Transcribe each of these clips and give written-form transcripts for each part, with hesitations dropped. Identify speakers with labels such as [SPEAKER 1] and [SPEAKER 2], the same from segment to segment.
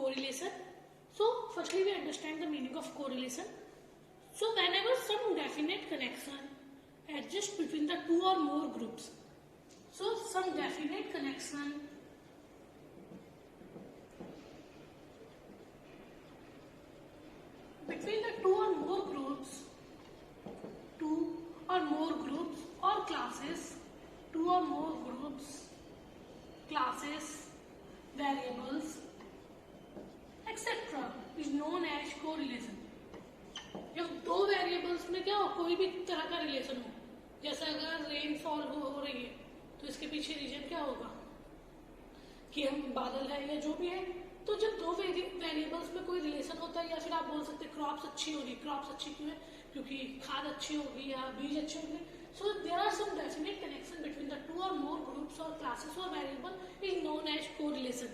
[SPEAKER 1] correlation. So firstly we understand the meaning of correlation. So whenever some definite connection exists between the two or more groups, so some definite connection between the two or more groups or classes, two or more groups, classes, variables, etc. is known as correlation. जब दो variables में क्या हो, कोई भी तरह का relation हो, जैसे अगर रेनफॉल हो रही है तो इसके पीछे रीजन क्या होगा कि हम बादल है या जो भी है, तो जब दो वेरिएबल्स में कोई रिलेशन होता है, या फिर आप बोल सकते हैं क्रॉप्स अच्छी हो रही, क्रॉप्स अच्छी क्यों है, क्योंकि खाद अच्छी होगी या बीज अच्छे होंगे. So there are some definite connection between the two और मोर ग्रुप्स और क्लासेस और variable is known as correlation.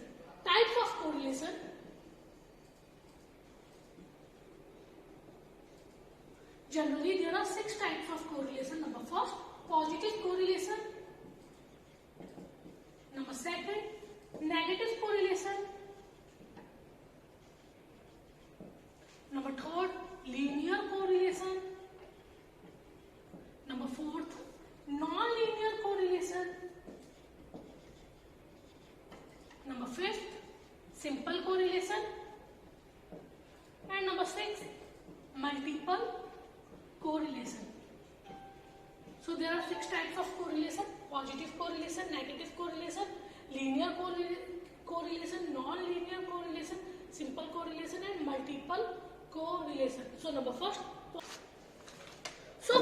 [SPEAKER 1] Types of correlation. Generally, there are 6 types of correlation. Number first, positive correlation. Number second, negative correlation. Number third, linear correlation. Number fourth, non-linear correlation. Number fifth, simple correlation. And number six, multiple correlation. So there are 6 types of correlation: positive correlation, negative correlation, linear correlation, non-linear correlation, simple correlation, and multiple correlation. So number first, so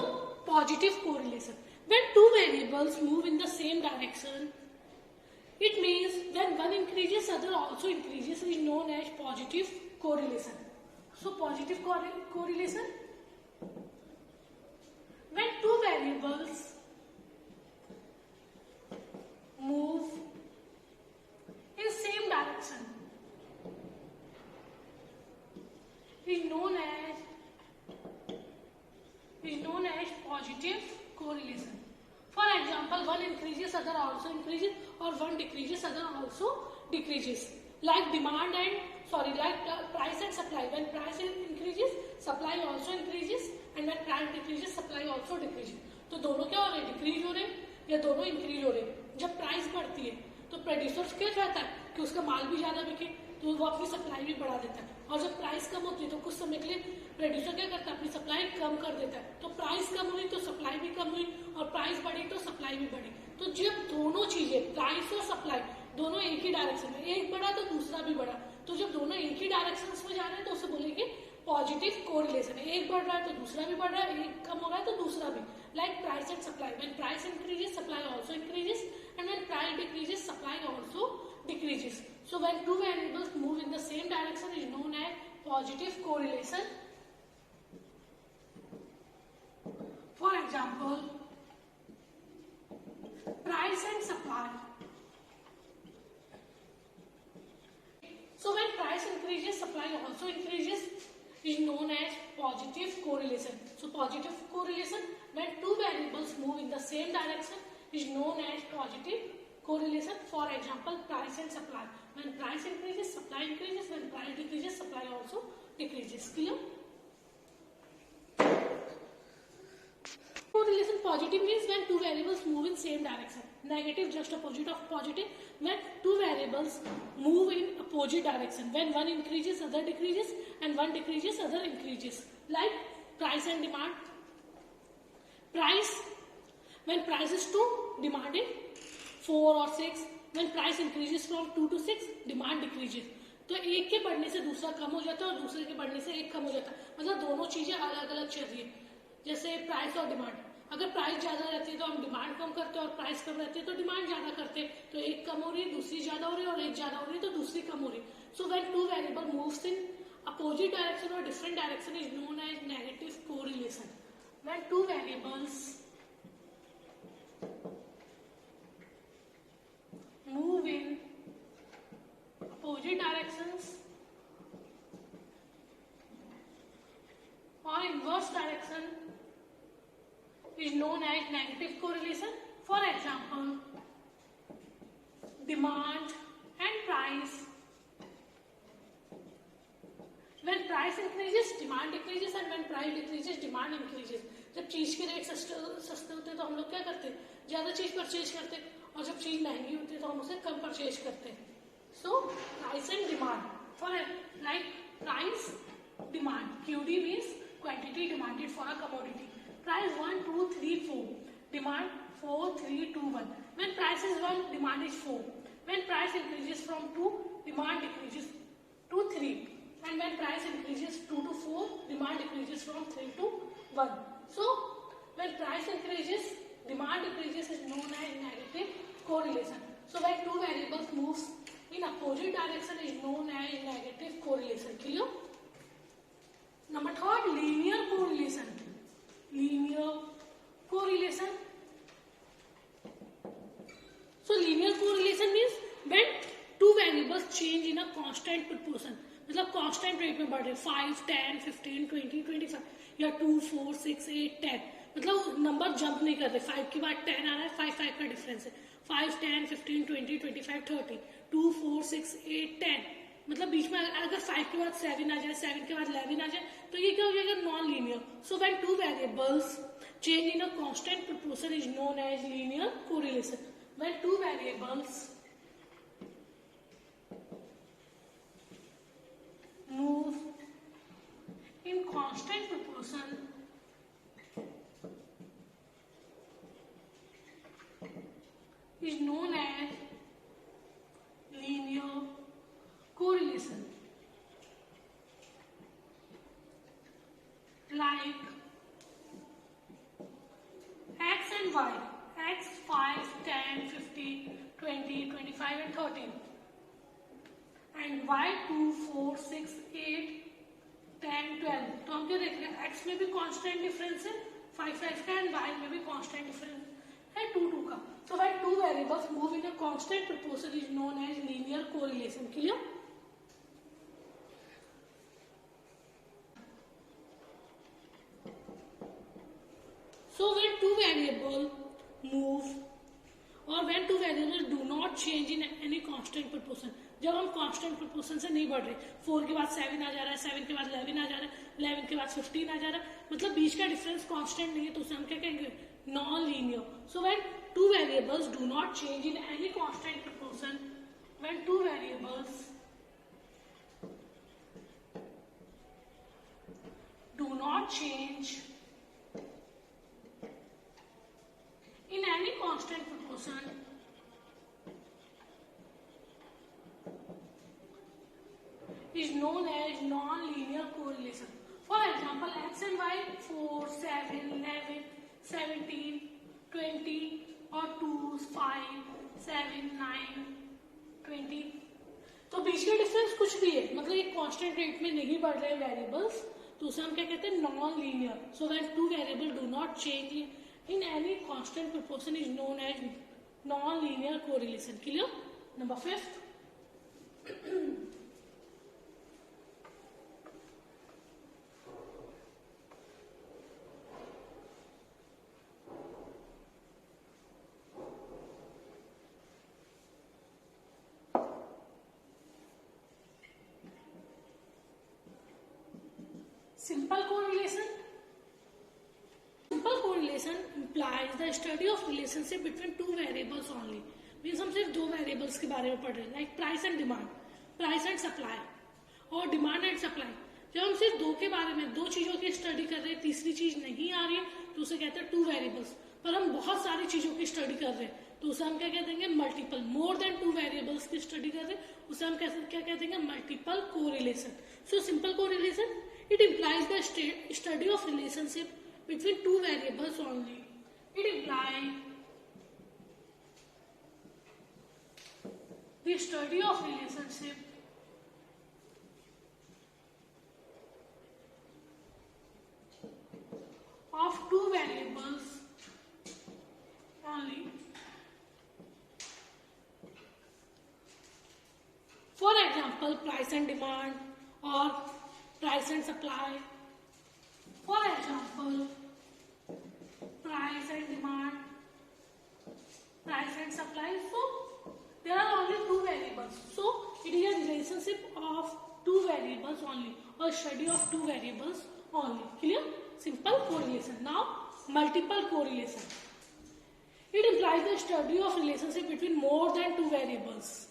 [SPEAKER 1] positive correlation. When two variables move in the same direction, it means when one increases, other also increases, is known as positive correlation. So positive correlation. When two variables move in same direction, is known as positive correlation. For example, one increases, other also increases, or one decreases, other also decreases. Like price and supply. When price increases, supply also increases, and when price decreases, supply also decreases. तो दोनों क्या हो रहे हैं, decrease हो रहे हैं या दोनों इंक्रीज हो रहे हैं. जब प्राइस बढ़ती है तो प्रोड्यूसर्स क्या चाहता है कि उसका माल भी ज्यादा बिके, तो वो अपनी सप्लाई भी बढ़ा देता है. और जब प्राइस कम होती है तो कुछ समय के लिए प्रोड्यूसर क्या करता है, अपनी सप्लाई कम कर देता है. तो प्राइस कम हुई तो सप्लाई भी कम हुई, और प्राइस बढ़ी तो सप्लाई भी बढ़ी. तो जब दोनों चीजें, प्राइस और सप्लाई, दोनों एक ही डायरेक्शन में, एक बढ़ा तो दूसरा भी बढ़ा, तो जब दोनों एक ही डायरेक्शन में जा रहे हैं तो उसे बोलेंगे पॉजिटिव कोरिलेशन. एक बढ़ रहा है तो दूसरा भी बढ़ रहा है, एक कम हो रहा है तो दूसरा भी. Like price and supply. When price increases, supply also increases, and when price decreases, supply also decreases. So when two variables move in the same direction is known as positive correlation. For example, price and supply. So when price increases, supply also increases, is known as positive correlation. So positive correlation, when two variables move in the same direction, is known as positive correlation. For example, price and supply. When price increases, supply increases. When price decreases, supply also decreases. Clear? Correlation. Positive means when two variables move in same direction. Negative, just opposite of positive, when two variables move in opposite direction. When one increases, other decreases, and one decreases, other increases. Like price and demand. Price, when price is 2, demand is 4 or 6. When price increases from 2 to 6, demand decreases. तो एक के बढ़ने से दूसरा कम हो जाता है और दूसरे के बढ़ने से एक कम हो जाता है. मतलब दोनों चीजें अलग अलग चल रही है. जैसे प्राइस और डिमांड. अगर प्राइस ज्यादा रहती है तो हम डिमांड कम करते हैं, और प्राइस कम रहती है तो डिमांड ज्यादा करते हैं. तो एक कम हो रही है, दूसरी ज्यादा हो रही है, और एक ज्यादा हो रही है तो दूसरी कम हो रही है. So when two variable moves in opposite direction और different direction is known as negative correlation. When two variables move in opposite directions or inverse direction is known as negative correlation. For example, demand and price When price increases, demand decreases, and when price decreases, demand increases. जब चीज के rate सस्ते होते हैं तो हम लोग क्या करते हैं, ज्यादा चीज परचेज करते हैं, और जब चीज महंगी होती है तो हम उसे कम परचेज करते हैं. So price and demand. For like price demand, QD means quantity demanded for a commodity. Price 1, 2, 3, 4. Demand 4, 3, 2, 1. When price is 1, demand is 4. When price increases from 2, demand decreases to 3. And when price increases 2 to 4, demand decreases from 3 to 1. So, when price increases, demand decreases is known as negative correlation. So, when two variables moves in opposite direction is known as negative correlation. Clear? Number third, linear correlation. Linear correlation. So, linear correlation means when two variables change in a constant proportion. मतलब constant rate में बढ़ रहे 5, 10, 15, 20, 25 या 2, 4, 6, 8, 10. मतलब number jump नहीं कर रहे. 5 के बाद 10 आ रहा है, 5 5 का डिफरेंस है. 5, 10, 15, 20, 25, 30, 2, 4, 6, 8, 10. मतलब बीच में अगर 5 के बाद 7 आ जाए, 7 के बाद 11 आ जाए, तो ये क्या हो जाएगा, non linear. So when two variables change in a constant proportion is known as linear correlation. When two variables move in constant proportion is known as linear correlation. Like x and y, x 5, 10, 15, 20, 25 and 13. And y 2, 4, 6, 8, 10, 12. तो हम क्या देख रहे हैं, x में भी constant difference है 5 5 का, एंड y में भी कांस्टेंट डिफरेंस है 2 2 का. So when two variables move in a constant proportion is known as linear correlation. Clear? So when two variables move or when two variables do not change in any constant proportion, जब हम constant proportion से नहीं बढ़ रहे, 4 के बाद 7 आ जा रहा है, 7 के बाद 11 आ जा रहा है, 11 के बाद 15 आ जा रहा है, मतलब बीच का डिफरेंस कांस्टेंट नहीं है, तो उसे हम क्या कहेंगे, non linear. So when two variables do not change in any constant proportion, when two variables do not change in any constant proportion is known as non-linear correlation. For example, x and y 4, 7, 11, 17, 20 or 2, 5, 7, 9, 20. तो बीच का difference कुछ भी है, मतलब एक constant rate में नहीं बढ़ रहे वेरिएबल्स, तो उसे हम क्या कहते हैं, non linear. So when two variable do not change in any constant proportion is known as non-linear correlation. Clear? Number 5th. Simple correlation. Simple correlation implies the study of relationship between two variables only. Means हम सिर्फ दो variables के बारे में पढ़ रहे हैं, like price and demand, price and supply, और demand and supply. जब हम सिर्फ दो के बारे में, दो चीजों की स्टडी कर रहे हैं, तीसरी चीज नहीं आ रही है, तो उसे कहते हैं टू वेरिएबल्स. पर हम बहुत सारी चीजों की स्टडी कर रहे हैं, तो उसे हम क्या कह देंगे, मल्टीपल. मोर देन टू वेरिएबल्स की स्टडी कर रहे हैं, उसे हम क्या कह देंगे, multiple correlation. So simple correlation, it implies the study of relationship between two variables only. It implies the study of relationship of two variables only. For example, price and demand or price and supply. For example, price and demand, price and supply. So there are only two variables. So it is a relationship of two variables only or study of two variables only. Clear? Simple correlation. Now multiple correlation. It implies the study of relationship between more than two variables.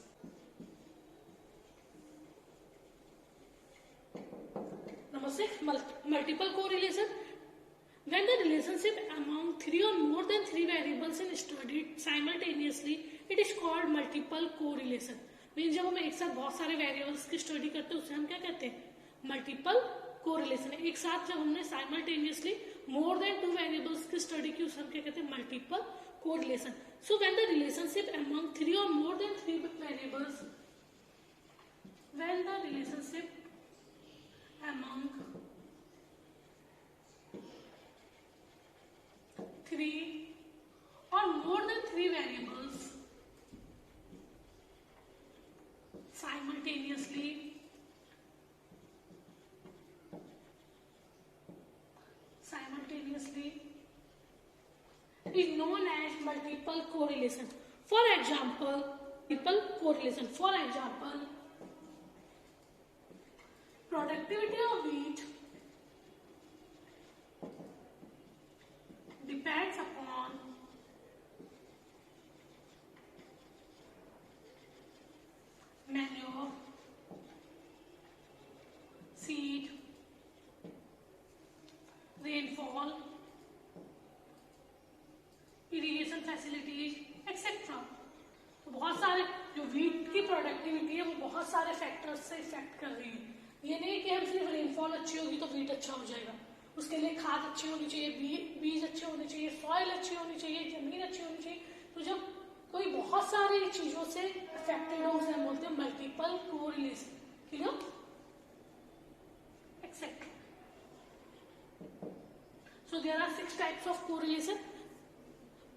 [SPEAKER 1] Number 6, multiple correlation. When the relationship among three or more than three variables is studied simultaneously, it is called multiple correlation. Means जब हम एक साथ बहुत सारे variables की study करते हैं उसे हम क्या कहते हैं? Multiple correlation. एक साथ जब हमने simultaneously more than two variables की स्टडी की उसे हम क्या कहते हैं? Multiple correlation. So when the relationship among three और more than three variables, when the relationship among three or more than three variables simultaneously is known as multiple correlation. For example, multiple correlation. For example, productivity of wheat depends upon manure, seed, rainfall, irrigation facilities, etc. तो बहुत सारे जो wheat की productivity है वो बहुत सारे factors से इफेक्ट कर रही है. ये नहीं कि हम सिर्फ रेनफॉल अच्छी होगी तो वीट अच्छा हो जाएगा. उसके लिए खाद अच्छी होनी चाहिए, बीज अच्छे होने चाहिए, सॉइल अच्छी होनी चाहिए, जमीन अच्छी होनी चाहिए. तो जब कोई बहुत सारी चीजों से अफेक्टेड हो उसे हम बोलते हैं multiple correlation. Clear? Except. So there are 6 types of correlation: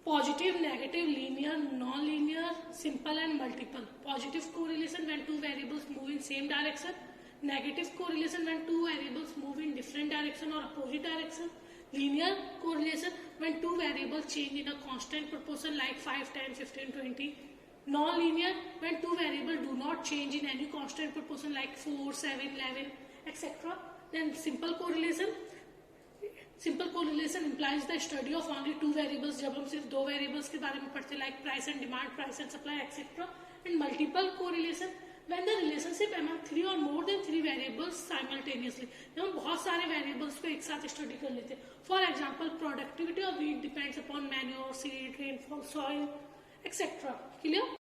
[SPEAKER 1] positive, negative, linear, non-linear, simple and multiple. Positive correlation when two variables move in same direction. Negative correlation when two variables move in different direction or opposite direction. Linear correlation when two variables change in a constant proportion like 5, 10, 15, 20. Non-linear when two variables do not change in any constant proportion like 4, 7, 11, etc. Then simple correlation. Simple correlation implies the study of only two variables. जब हम सिर्फ दो variables के बारे में पढ़ते like price and demand, price and supply, etc. And multiple correlation when the relationship among three or more than three variables simultaneously. जब हम बहुत सारे वेरिएबल्स को एक साथ स्टडी कर लेते हैं. For example, productivity of wheat depends upon manure, seed, rainfall, soil, etc. Clear?